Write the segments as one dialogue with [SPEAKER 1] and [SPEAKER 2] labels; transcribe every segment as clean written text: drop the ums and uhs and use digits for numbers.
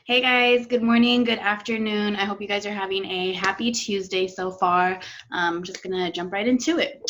[SPEAKER 1] Hey guys, good morning, good afternoon. I hope you guys are having a happy Tuesday so far. I'm just gonna jump right into it.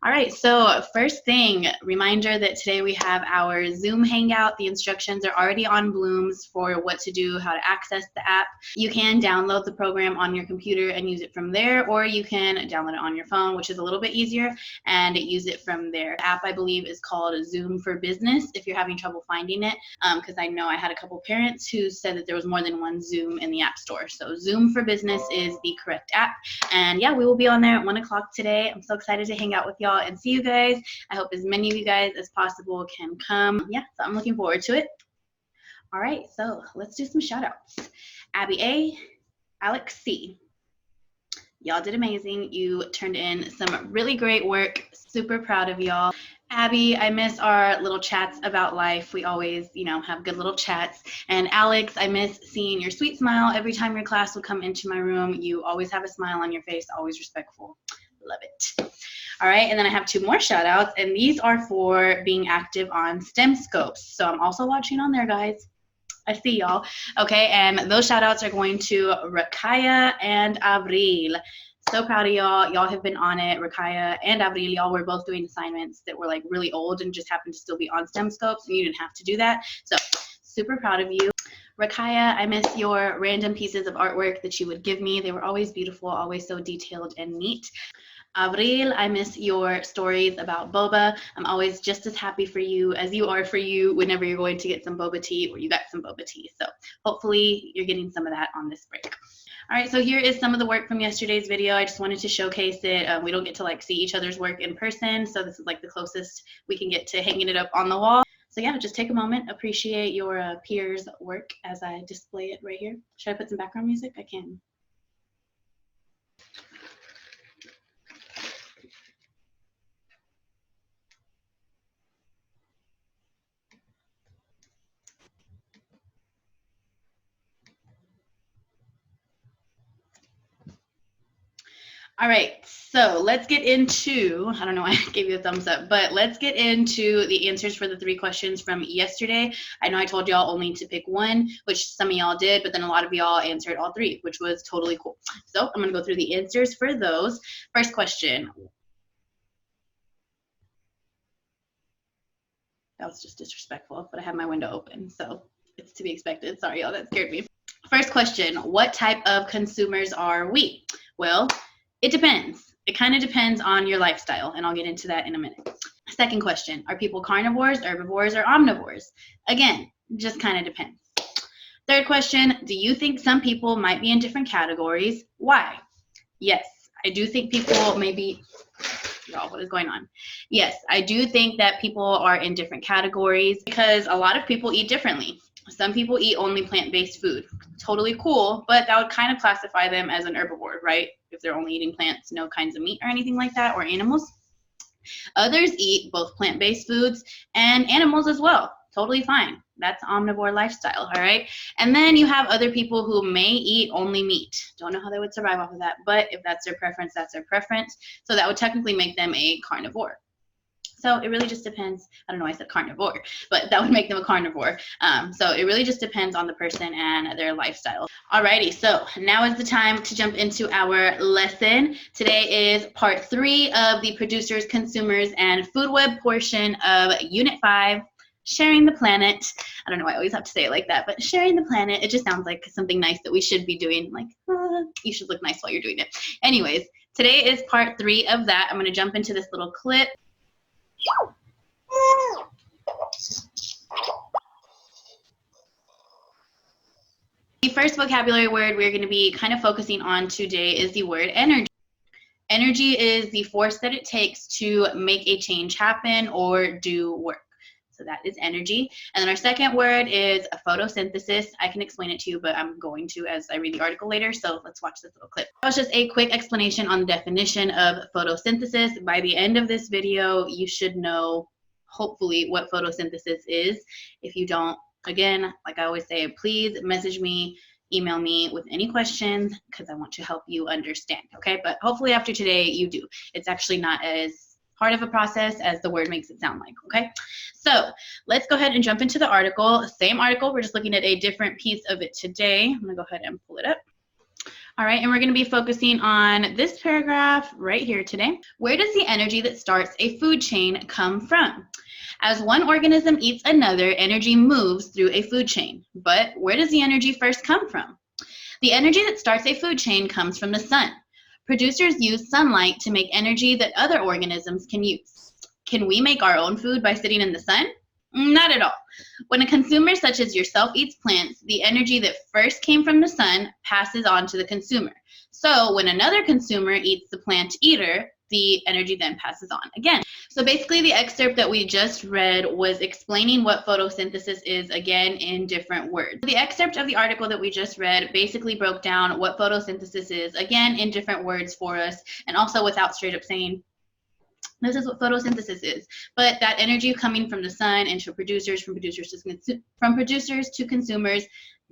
[SPEAKER 1] All right, so first thing, reminder that today we have our Zoom Hangout. The instructions are already on Bloom's for what to do, how to access the app. You can download the program on your computer and use it from there, or you can download it on your phone, which is a little bit easier, and use it from there. The app, I believe, is called Zoom for Business if you're having trouble finding it, because I know I had a couple parents who said that there was more than one Zoom in the App Store. So Zoom for Business is the correct app. And yeah, we will be on there at 1 o'clock today. I'm so excited to hang out with y'all and see you guys. I hope as many of you guys as possible can come. Yeah, so I'm looking forward to it. All right, so let's do some shout outs. Abby A, Alex C. Y'all did amazing. You turned in some really great work. Super proud of y'all. Abby, I miss our little chats about life. We always, have good little chats. And Alex, I miss seeing your sweet smile every time your class would come into my room. You always have a smile on your face, always respectful. Love it. All right, and then I have 2 more shout outs, and these are for being active on STEM Scopes. So I'm also watching on there, guys. I see y'all. Okay, and those shout outs are going to Rakaya and Avril. So proud of y'all. Y'all have been on it. Rakaya and Avril, y'all were both doing assignments that were like really old and just happened to still be on STEM Scopes, and you didn't have to do that. So super proud of you. Rakaya, I miss your random pieces of artwork that you would give me. They were always beautiful, always so detailed and neat. Avril, I miss your stories about boba. I'm always just as happy for you as you are for you whenever you're going to get some boba tea or you got some boba tea. So hopefully you're getting some of that on this break. All right, so here is some of the work from yesterday's video. I just wanted to showcase it. We don't get to see each other's work in person, so this is the closest we can get to hanging it up on the wall. So yeah, just take a moment, appreciate your peers' work as I display it right here. Should I put some background music? I can. All right, so let's get into, I don't know why I gave you a thumbs up, but let's get into the answers for the 3 questions from yesterday. I know I told y'all only to pick one, which some of y'all did, but then a lot of y'all answered all 3, which was totally cool. So I'm gonna go through the answers for those. First question. That was just disrespectful, but I have my window open, so it's to be expected. Sorry, y'all, that scared me. First question, what type of consumers are we? Well, it depends. It kind of depends on your lifestyle, and I'll get into that in a minute. Second question, are people carnivores, herbivores, or omnivores? Again, just kind of depends. Third question, do you think some people might be in different categories? Why? Yes, I do think people may be, y'all, what is going on? Yes, I do think that people are in different categories because a lot of people eat differently. Some people eat only plant-based food. Totally cool, but that would kind of classify them as an herbivore, right? If they're only eating plants, no kinds of meat or anything like that, or animals. Others eat both plant-based foods and animals as well. Totally fine. That's omnivore lifestyle, all right? And then you have other people who may eat only meat. Don't know how they would survive off of that, but if that's their preference, that's their preference. So that would technically make them a carnivore. So it really just depends. I don't know why I said carnivore, but that would make them a carnivore. So it really just depends on the person and their lifestyle. Alrighty, so now is the time to jump into our lesson. Today is part 3 of the producers, consumers, and food web portion of Unit 5, sharing the planet. I don't know why I always have to say it like that, but sharing the planet, it just sounds like something nice that we should be doing. You should look nice while you're doing it. Anyways, today is part 3 of that. I'm going to jump into this little clip. The first vocabulary word we're going to be kind of focusing on today is the word energy. Energy is the force that it takes to make a change happen or do work. So that is energy. And then our second word is a photosynthesis. I can explain it to you, but I'm going to as I read the article later. So let's watch this little clip. That was just a quick explanation on the definition of photosynthesis. By the end of this video, you should know, hopefully, what photosynthesis is. If you don't, again, like I always say, please message me, email me with any questions because I want to help you understand, okay? But hopefully after today, you do. It's actually not as hard of a process as the word makes it sound like, okay? So let's go ahead and jump into the article. Same article, we're just looking at a different piece of it today. I'm gonna go ahead and pull it up. All right, and we're going to be focusing on this paragraph right here today. Where does the energy that starts a food chain come from? As one organism eats another, energy moves through a food chain. But where does the energy first come from? The energy that starts a food chain comes from the sun. Producers use sunlight to make energy that other organisms can use. Can we make our own food by sitting in the sun? Not at all. When a consumer such as yourself eats plants, the energy that first came from the sun passes on to the consumer. So when another consumer eats the plant eater, the energy then passes on again. So basically the excerpt that we just read was explaining what photosynthesis is again in different words. The excerpt of the article that we just read basically broke down what photosynthesis is again in different words for us, and also without straight up saying this is what photosynthesis is. But that energy coming from the sun and to producers, from producers to consumers,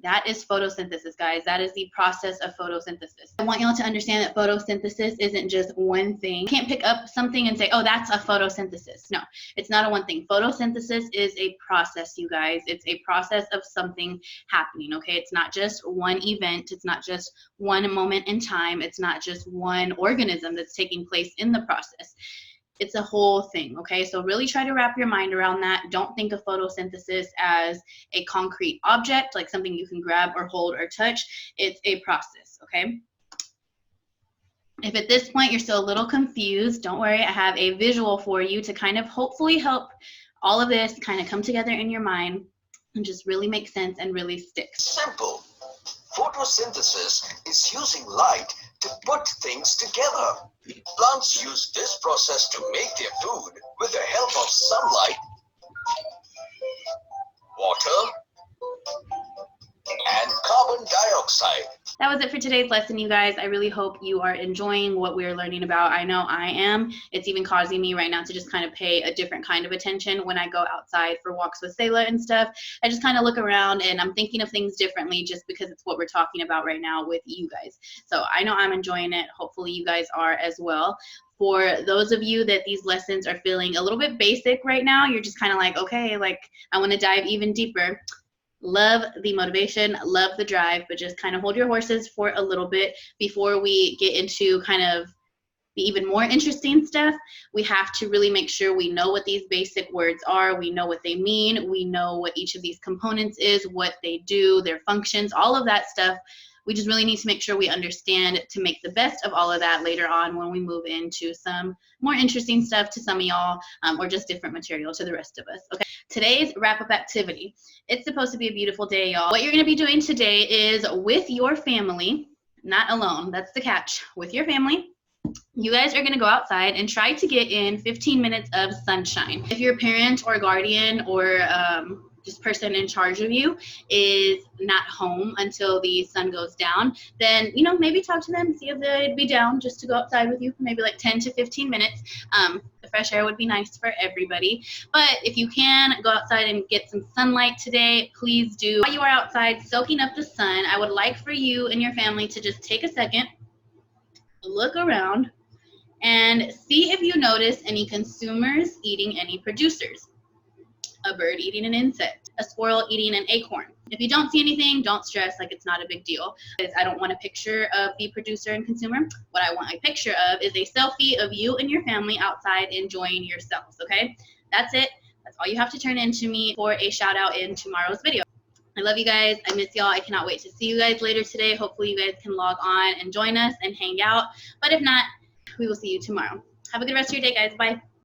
[SPEAKER 1] that is photosynthesis, guys. That is the process of photosynthesis. I want y'all to understand that photosynthesis isn't just one thing. You can't pick up something and say, oh, that's a photosynthesis. No, it's not a one thing. Photosynthesis is a process, you guys. It's a process of something happening, okay? It's not just one event. It's not just one moment in time. It's not just one organism that's taking place in the process. It's a whole thing, okay? So really try to wrap your mind around that. Don't think of photosynthesis as a concrete object, like something you can grab or hold or touch. It's a process, okay? If at this point you're still a little confused, don't worry. I have a visual for you to kind of hopefully help all of this kind of come together in your mind and just really make sense and really stick.
[SPEAKER 2] Simple. Photosynthesis is using light to put things together. Plants use this process to make their food with the help of sunlight, water, and carbon dioxide.
[SPEAKER 1] That was it for today's lesson, you guys. I really hope you are enjoying what we're learning about. I know I am. It's even causing me right now to just kind of pay a different kind of attention when I go outside for walks with Selah and stuff. I just kind of look around and I'm thinking of things differently just because it's what we're talking about right now with you guys. So I know I'm enjoying it. Hopefully you guys are as well. For those of you that these lessons are feeling a little bit basic right now, you're just kind of like, okay, like I want to dive even deeper. Love the motivation, love the drive, but just kind of hold your horses for a little bit before we get into kind of the even more interesting stuff. We have to really make sure we know what these basic words are, we know what they mean, we know what each of these components is, what they do, their functions, all of that stuff. We just really need to make sure we understand to make the best of all of that later on when we move into some more interesting stuff to some of y'all, or just different material to the rest of us. Okay, today's wrap-up activity. It's supposed to be a beautiful day, y'all. What you're going to be doing today is with your family, not alone. That's the catch. With your family, you guys are going to go outside and try to get in 15 minutes of sunshine. If your parent or guardian or just person in charge of you is not home until the sun goes down, then, you know, maybe talk to them, see if they'd be down just to go outside with you for maybe like 10 to 15 minutes. The fresh air would be nice for everybody. But if you can go outside and get some sunlight today, please do. While you are outside soaking up the sun, I would like for you and your family to just take a second, look around, and see if you notice any consumers eating any producers. A bird eating an insect, a squirrel eating an acorn. If you don't see anything, don't stress, like it's not a big deal. I don't want a picture of the producer and consumer. What I want a picture of is a selfie of you and your family outside enjoying yourselves, okay? That's it. That's all you have to turn in to me for a shout out in tomorrow's video. I love you guys. I miss y'all. I cannot wait to see you guys later today. Hopefully you guys can log on and join us and hang out. But if not, we will see you tomorrow. Have a good rest of your day, guys. Bye.